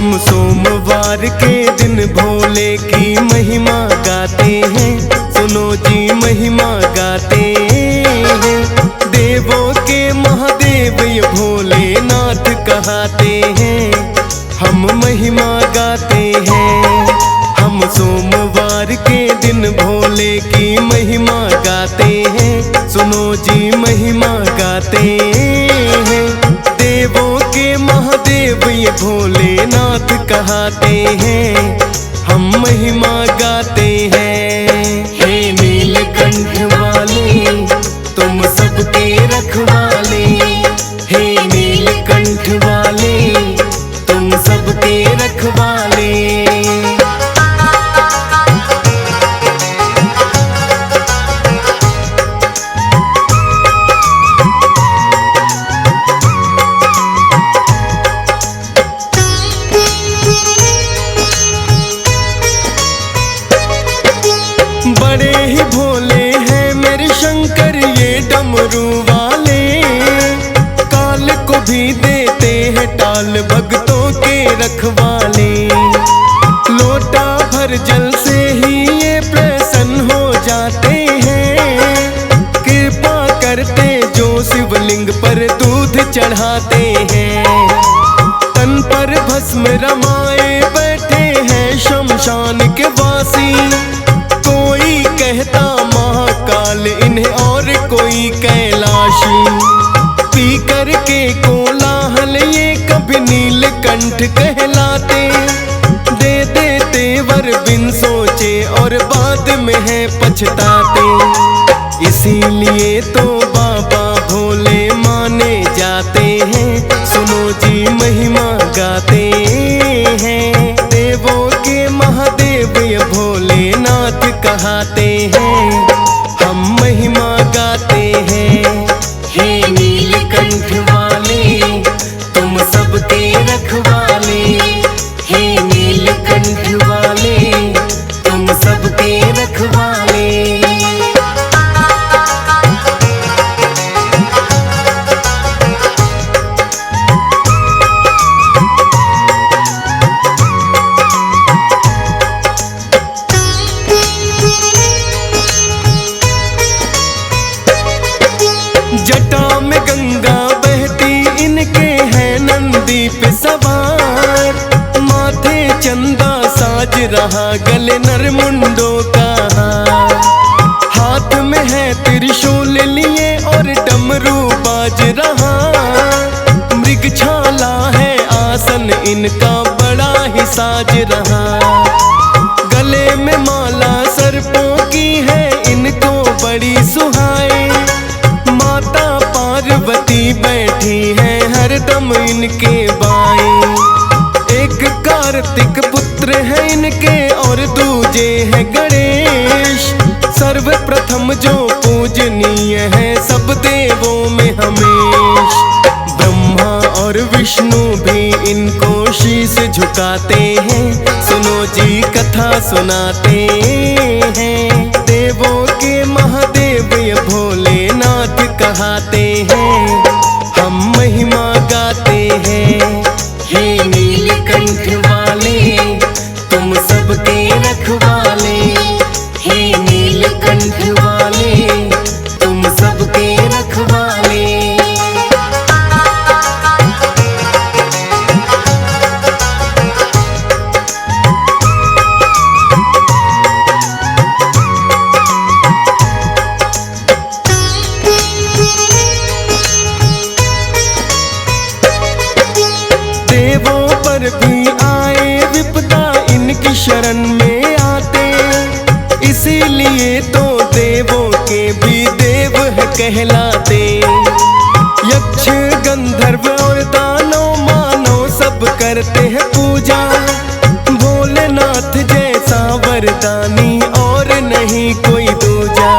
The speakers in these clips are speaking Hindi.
हम सोमवार के दिन भोले की महिमा गाते हैं। सुनो जी महिमा गाते हैं। देवों के महादेव ये भोलेनाथ कहाते हैं। हम महिमा गाते हैं। हम सोमवार के दिन भोले की महिमा गाते हैं। सुनो जी महिमा गाते हैं। देवों के महादेव ये भोलेनाथ कहाते हैं। हम महिमा गाते हैं। हे नीलकंठ वाले तुम सबके रखवाले। हे नीलकंठ वाले तुम सबके रखवाले। बड़े ही भोले हैं मेरे शंकर ये डमरू वाले। काल को भी देते हैं टाल भक्तों के रखवाले। लोटा भर जल से ही ये प्रसन्न हो जाते हैं। कृपा करते जो शिवलिंग पर दूध चढ़ाते हैं। तन पर भस्म रमाए बैठे हैं शमशान के वासी। कोई कहता महाकाल इन्हें और कोई कैलाशी। पी करके कोलाहल ये कभी नीलकंठ कहलाते। दे देते वर बिन सोचे और बाद में है पछताते। इसीलिए तो बाबा भोले माने जाते हैं। सुनो जी महिमा गाते हैं। देवों के महादेव ये भोलेनाथ कहाते हैं। हम महिमा गाते हैं। हे नीलकंठ वाले तुम सबके रखवाले। हे नीलकंठ वाले तुम सबके रखवाले। जटा में गंगा बहती इनके हैं नंदी पे सवार। माथे चंदा साज रहा गले नरमुंडों का हार। हाथ में है त्रिशूल लिए और डमरू बाज रहा। मृगछाला है आसन इनका बड़ा ही साज रहा। गले में माला सर्पों की है इनको बड़ी सुहाए। माता पार्वती बैठी है हरदम इनके बाएं। एक कार्तिक पुत्र है इनके और दूजे है गणेश। सर्वप्रथम जो पूजनीय है सब देवों में हमेश। ब्रह्मा और विष्णु भी इनको शीश झुकाते हैं। सुनो जी कथा सुनाते हैं। देवों के महादेव ये भोलेनाथ कहाते हैं। हम महिमा गाते हैं। हे नीलकंठ वाले तुम सबके रखवाले। हे नीलकंठ वाले तुम सबके रखवाले। देवों पर भी आए विपदा इनकी शरण में आते। इसीलिए तो देवों के भी देव है कहलाते। यक्ष गंधर्व और दानव मानव सब करते हैं पूजा। भोलेनाथ जैसा वरदानी और नहीं कोई दूजा।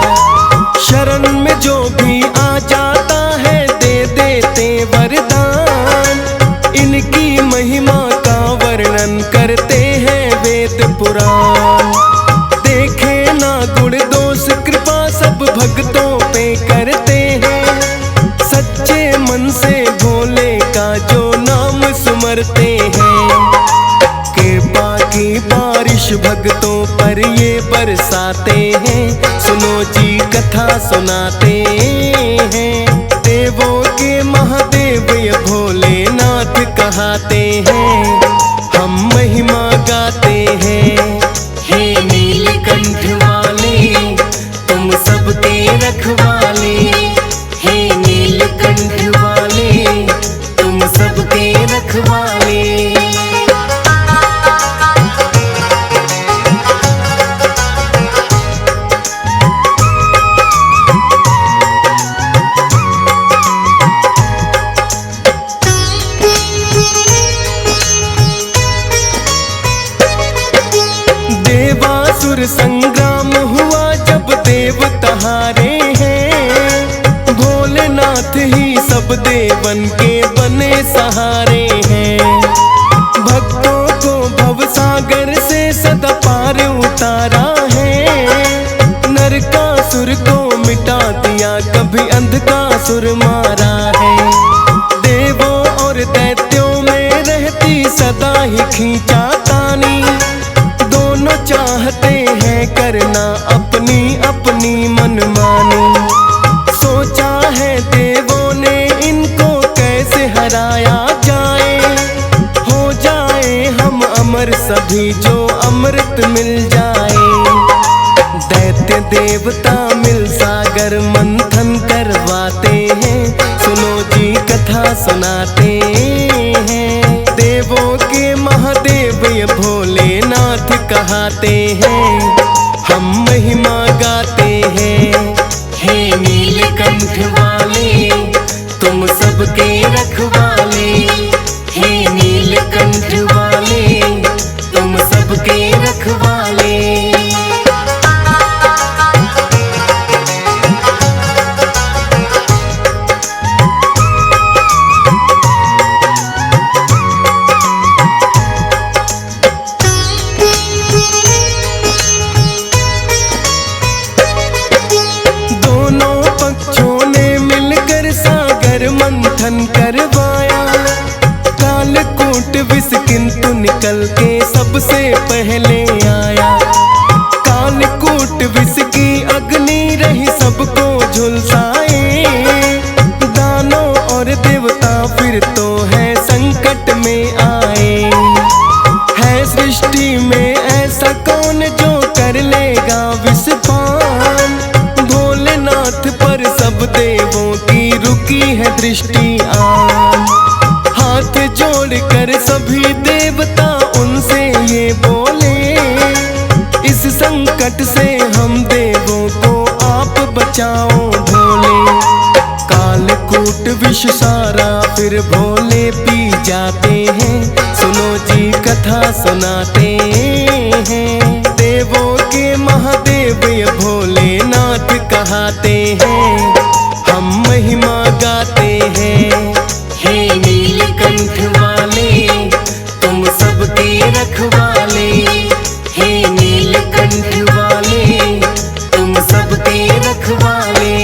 शरण में जो भी आ जाता है दे देते वरदान। इनकी महिमा का वर्णन करते हैं वेद पुराण। देखे ना गुण दोष कृपा सब भक्तों पे करते हैं। सच्चे मन से भोले का जो नाम सुमरते हैं। भक्तों पर ये बरसाते हैं, सुनो जी कथा सुनाते हैं। देवों के महादेव ये भोलेनाथ कहाते हैं, हम महिमा गाते हैं। हे नीलकंठ वाले तुम सबके रखवाले, हे नीलकंठ वाले तुम सबके रखवाले। देवासुर संग्राम हुआ जब देवता हारे हैं, भोलेनाथ ही सब देवन के बने सहारे हैं। भक्तों को भवसागर से सदा पार उतारा है, नरकासुर को मिटा दिया कभी अंधकासुर मारा है। देवों और दैत्यों में रहती सदा ही खींचातानी, दोनों चाहते हैं करना अपनी अपनी मनमानी। सोचा है देवों ने इनको कैसे हराया जाए, हो जाए हम अमर सभी जो अमृत मिल जाए। दैत्य देवता मिल सागर मंथन करवाते हैं, सुनो जी कथा सुनाते हैं। देवों के महादेव ये भोलेनाथ कहाते हैं, हम महिमा गाते हैं। हे नीलकंठ वाले तुम सबके रखवाले, हे नीलकंठ वाले तुम सबके रखवाले। मंथन करवाया कालकूट विष किंतु निकल के सबसे पहले आया। कालकूट विष की अग्नि रही सबको झुलसाए, दानों और देवता फिर तो है संकट में आए। है सृष्टि में ऐसा कौन जो कर लेगा विषपान, भोलेनाथ पर सब देवों की रुकी है दृष्टि आन। हाथ जोड़कर सभी देवता उनसे ये बोले, इस संकट से हम देवों को आप बचाओ भोले। कालकूट विष सारा फिर भोले पी जाते हैं, सुनो जी कथा सुनाते हैं। देवों के महादेव ये भोलेनाथ कहाते हैं, हम महिमा गाते हैं। हे नीलकंठ वाले तुम सबके रखवाले, हे नीलकंठ वाले तुम सबके रखवाले।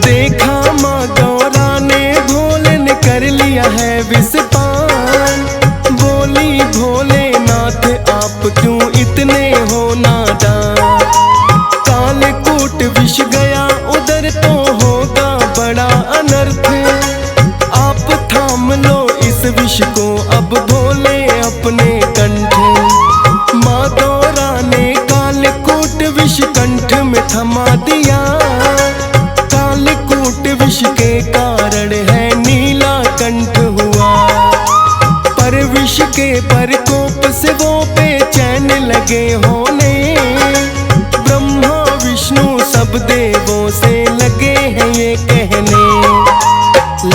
देखा माँ गौरा ने भोले ने कर लिया है विषपान, बोली भोलेनाथ आप क्यों इतने हो नादान। कालकूट विष गया उधर तो होगा बड़ा अनर्थ, आप थाम लो इस विष को अब भोले अपने कंठ। माँ गौरा ने कालकूट विष कंठ में थमा दिया, कालकूट विष के कारण है नीला कंठ हुआ। पर विष के प्रकोप से वो बेचैन लगे होने, ब्रह्मा विष्णु सब देवों से लगे हैं ये कहने।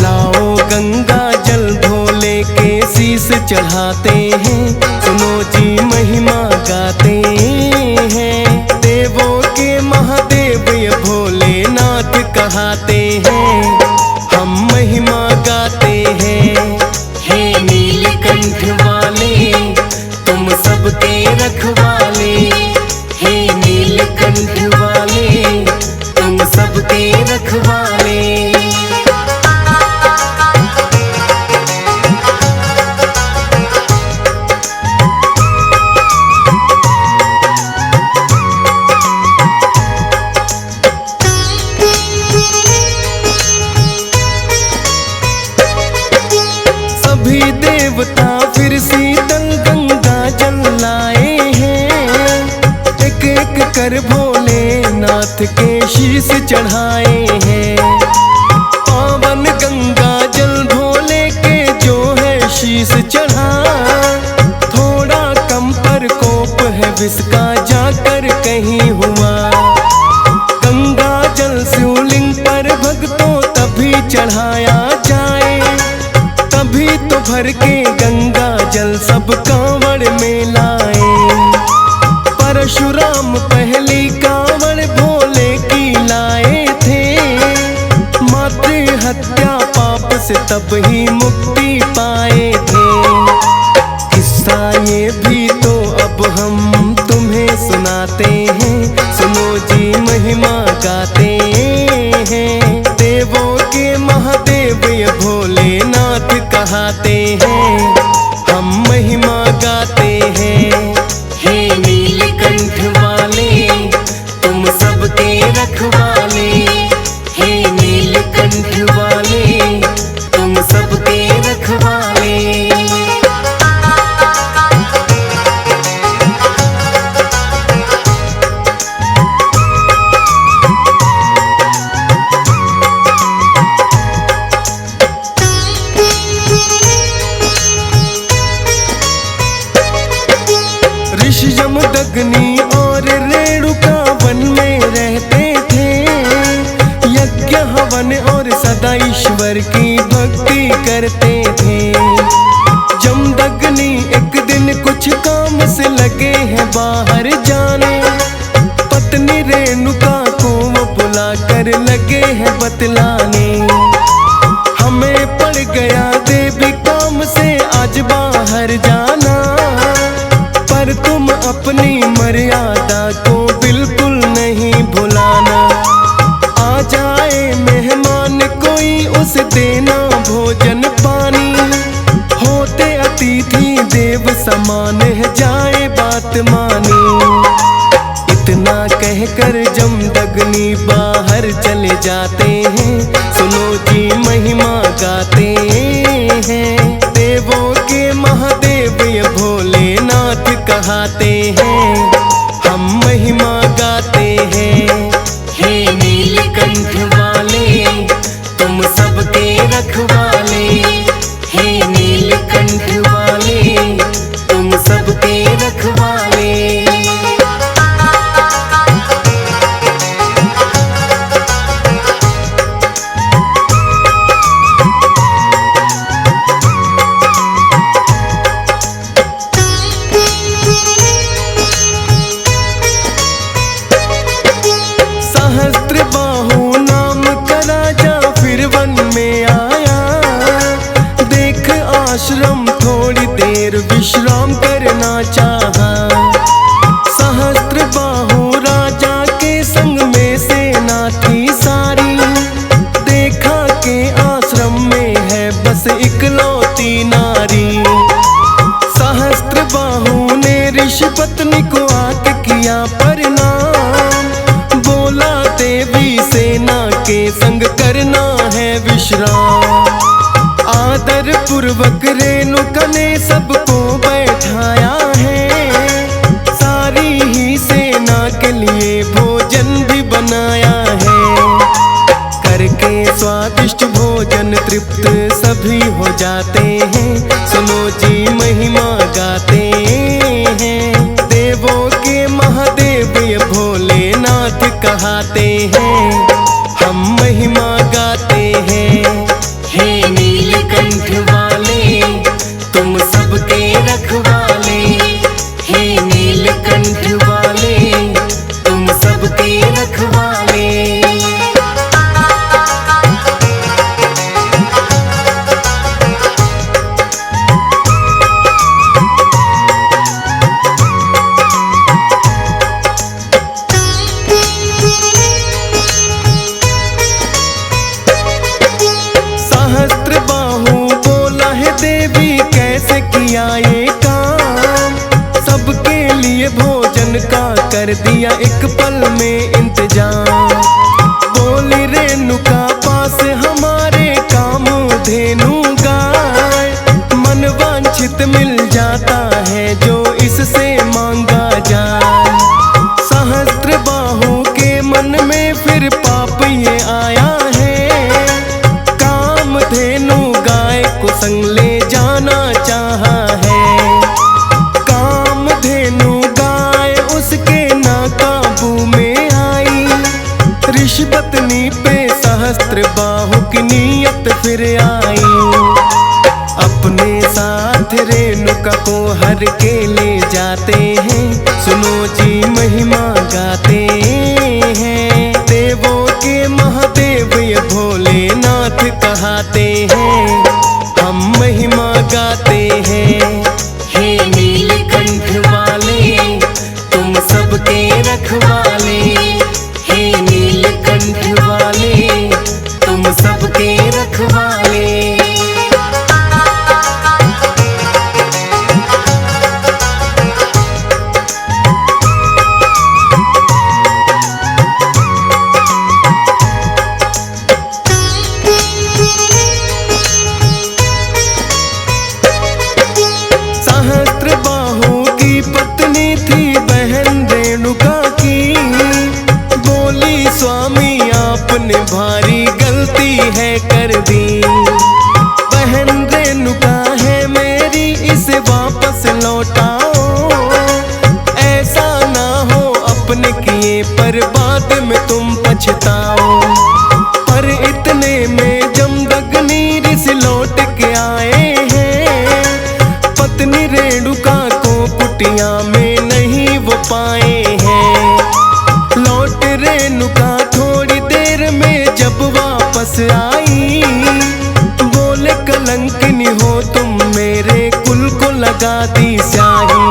लाओ गंगा जल भोले के शीश चढ़ाते हैं, सुनो जी महिमा गाते हैं। देवों के महादेव ये भोलेनाथ कहाते हैं, हम महिमा गाते हैं। हे नीलकंठ वाले सभी देवता फिर शीतल गंगा जल लाए हैं। एक एक कर भोलेनाथ के शीश चढ़ाए हैं। पावन गंगा जल भोले के जो है शीश चढ़ा, थोड़ा कम पर कोप है विष का जाकर कहीं हुआ। गंगा जल शिवलिंग पर भक्तों तभी चढ़ाया जाए, तभी तो भर के गंगा जल सब कांवड़ में लाए। परशुराम पहली कांवड़ भोले की लाए थे, मातृ हत्या पाप से तब ही मुक्ति पाए थे। किस्सा ये भी तो अब हम तुम्हें सुनाते हैं, सुनो जी महिमा गाते हैं। देवों के महादेव ये भोलेनाथ कहाते हैं, हम महिमा गाते हैं। हे नीलकंठ वाले तुम सबके रखवाले, हे नीलकंठ वाले तुम सबके रखवाले। ऋषि जमदग्नि और रेणुका वन में रहते थे, यज्ञ हवन और सदा ईश्वर की भक्ति करते थे। जमदग्नि एक दिन कुछ काम से लगे हैं बाहर जाने, पत्नी रेणुका को वो बुला कर लगे हैं बतलाने। हमें पड़ गया देवी काम से आज बाहर जाना, पर तुम अपनी मर्यादा को बिल्कुल नहीं भुलाना। आ जाए मेहमान कोई उसे देना भोजन पानी, होते अतिथि देव समान है जाए बात मानी। इतना कहकर जमदग्नि बाहर चले जाते हैं, सुनो जी महिमा गाते हैं। देवों के महादेव ये भोलेनाथ कहाते हैं, हम महिमा गाते हैं। हे नीलकंठ वाले तुम सबके रखवाले, हे नीलकंठ वाले तुम सबके रखवाले। सहस्त्रबाहु नाम का राजा फिर वन में आया, देख आश्रम थोड़ी देर विश्राम करना चाहा। सहस्त्रबाहु राजा के संग में सेना थी सारी, देखा के आश्रम में है बस इकलौती नारी। सहस्त्रबाहु ने ऋषि पत्नी को आके किया प्रणाम, बोला देवी सेना के संग करना है विश्राम। आदर पूर्वक रेणुका ने सबको बैठाया है, सारी ही सेना के लिए भोजन भी बनाया है। करके स्वादिष्ट भोजन तृप्त सभी हो जाते हैं, सुनो जी महिमा गाते हैं। देवों के महादेव ये भोलेनाथ कहाते हैं, हम महिमा गाते हैं। हे नीलकंठ वाले तुम सबके रखवाले, हे नीलकंठ वाले तुम सबके रखवाले। सहस्त्रबाहु बोला है देवी कैसे किया ये काम, सबके लिए भोजन का कर दिया एक पल में इंतजाम। बोली रेणुका पास हमारे काम धेनु गाय, सहस्त्र बाहु की नियत फिर आई। अपने साथ रेणुका को हर के ले जाते हैं, सुनो जी महिमा गाते हैं। देवों के महादेव ये भोलेनाथ कहाते हैं, हम महिमा गाते हैं। हे नीलकंठ वाले तुम सबके रखवाले, हे नीलकंठ वाले तुम सबके रखवाले। सहस्त्र बाहु की पत्नी थी बहन रेणुका की, बोली स्वामी आपने भारी गलती है कर दी। बहन रेणुका है मेरी इसे वापस लौटाओ, ऐसा ना हो अपने किए पर बाद में तुम पछताओ। पर इतने में जमदग्नि ऋषि लौट के आए हैं, पत्नी रेणुका को कुटिया में नहीं वो पाए हैं। लौट रेणुका थोड़ी देर में जब वापस आई, बोले कलंकिनी हो तुम मेरे कुल को लगा दी स्याही।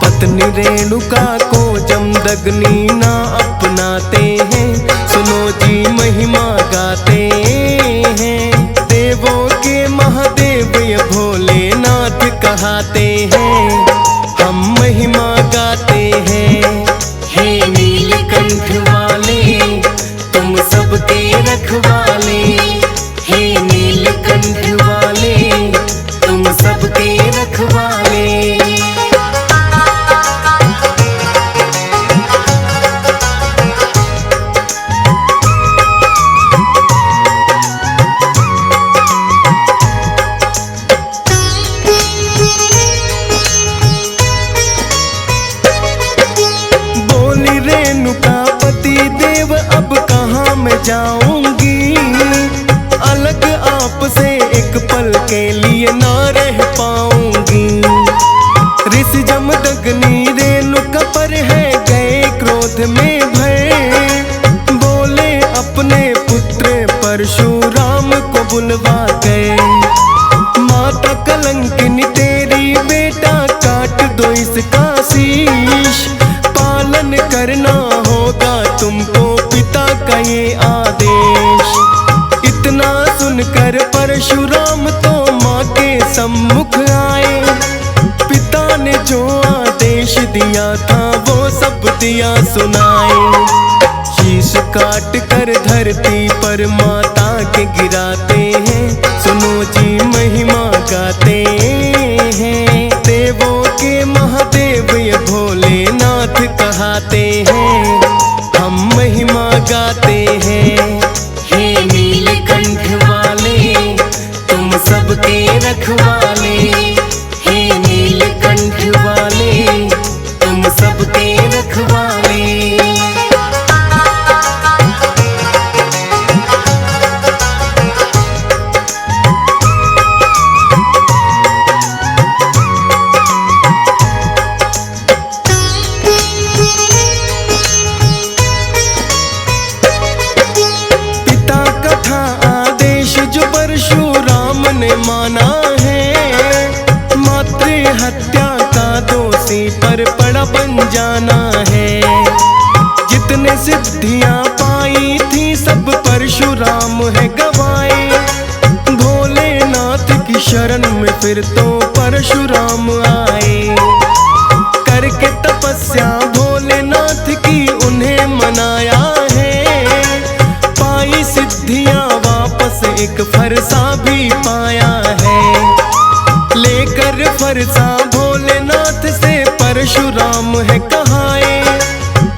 पत्नी रेणुका को जमदग्नि ना अपनाते हैं, सुनो जी महिमा गाते हैं। देवों के महादेव ये भोलेनाथ कहाते हैं, हम महिमा गाते हैं। हे नीलकंठ वाले तुम सबके रखवाले, हे नीलकंठ वाले तुम सबके रखवाले। बोली रेणुका पति देव अब कहाँ मैं जाऊंगी, अलग आपसे एक पल के लिए ना रह पाऊंगी। ऋषि जमदग्नि रेणुका पर है गए क्रोध में भय, बोले अपने पुत्र परशुराम को बुलवा गए। माता कलंकिनी तेरी बेटा काट दो इसका शीश, पालन करना होगा तुमको पिता का ये आदेश। इतना सुनकर परशुराम तो माँ के सम्मुख आए, पिता ने जो आदेश दिया था वो सब दिया सुनाए। शीश काट कर धरती पर माता के गिराते हैं, सुनो जी महिमा गाते हैं। देवों के महादेव ये भोलेनाथ कहाते हैं, हम महिमा गाते हैं। हे नीलकंठ वाले तुम सबके रखवाले, हे नीलकंठ वाले तुम सबके रखवाले। परशुराम ने माना है, मातृ हत्या का दोषी पर पड़ा बन जाना है। जितने सिद्धियां पाई थी सब परशुराम है गवाए, भोलेनाथ की शरण में फिर तो परशुराम आए। करके तपस्या भोलेनाथ की उन्हें मनाया है, पाई सिद्धियां वापस एक फरसा भी पाया है। लेकर फरसा भोलेनाथ से परशुराम है कहाए,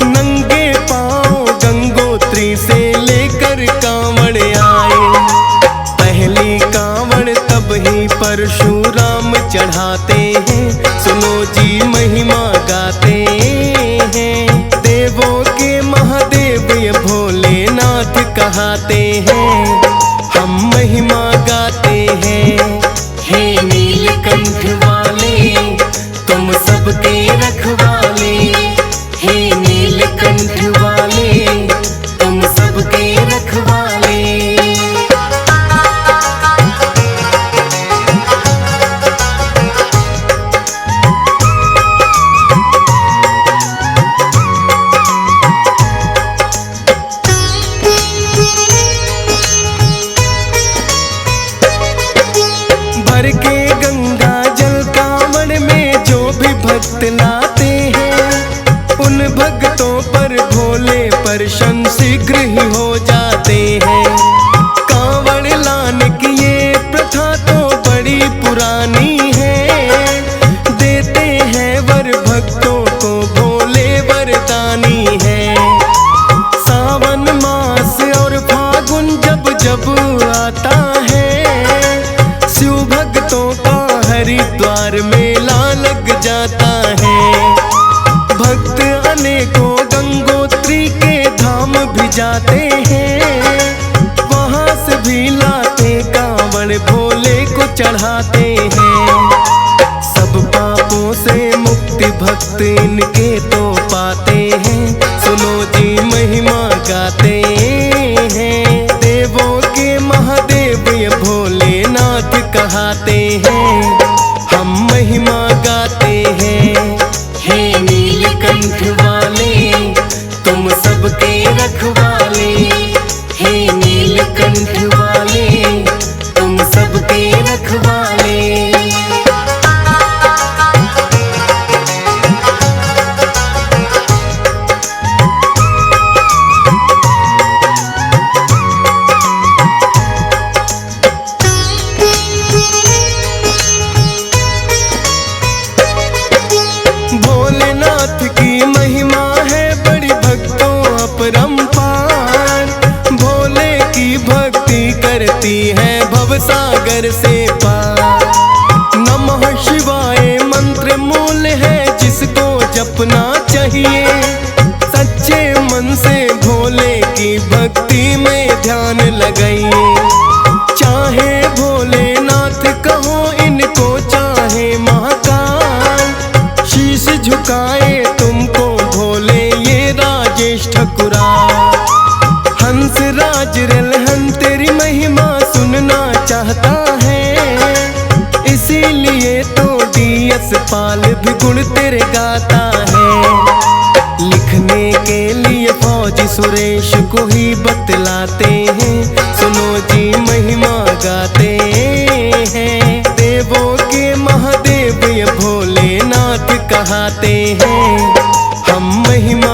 नंगे पांव गंगोत्री से लेकर कांवड़ आए। पहली कांवड़ तब ही परशुराम चढ़ाते हैं, सुनो जी महिमा गाते हैं। देवों के महादेव ये भोलेनाथ का कहाते हैं, हम महिमा गाते हैं। हे नीलकंठ वाले तुम सबके रखवाले, हे नीलकंठ वाले तुम सबके रखवाले। भर के गंगा जल कांवड़ में जो भी भक्त लाते हैं, उन भक्तों पर भोले प्रसन्न शीघ्र ही हो जाते हैं। कांवड़ लाने की ये प्रथा तो बड़ी पुरानी है, देते हैं वर भक्तों को भोले वरदानी है। सावन मास और फागुन जब जब आता है, शिव भक्तों का हरिद्वार मेला लग जाता है। भक्त अनेकों गंगोत्री के धाम भी जाते हैं, वहां से भी लाते कांवड़ भोले को चढ़ाते हैं। सब पापों से मुक्ति भक्त इनके तो पाते हैं, सुनो जी महिमा गाते हैं। देवों के महादेव ये भोलेनाथ कहाते हैं, हम महिमा गाते हैं। हे नीलकंठ वाले तुम सबके रखवाले, हे नीलकंठ वाले तुम सबके रखवाले। भोलेनाथ की महिमा है बड़ी भक्तों अपरंपार, भोले की भक्ति करती है भवसागर से पार। नमः शिवाय मंत्र मूल है जिसको जपना चाहिए, सच्चे मन से भोले की भक्ति में ध्यान लगाइए। चाहे भोलेनाथ कहो इनको चाहे महाकाल, शीश झुकाए तुमको भोले ये राजेश ठकुरा। हंस राज रलहन तेरी महिमा सुनना चाहता है, इसीलिए तो DS पाल भी गुण तेरे गाता है। लिखने के लिए फौजी सुरेश को ही बतलाते हैं, सुनो जी महिमा गाते हैं। देवों के महादेव ये भोलेनाथ कहाते हैं, हम महिमा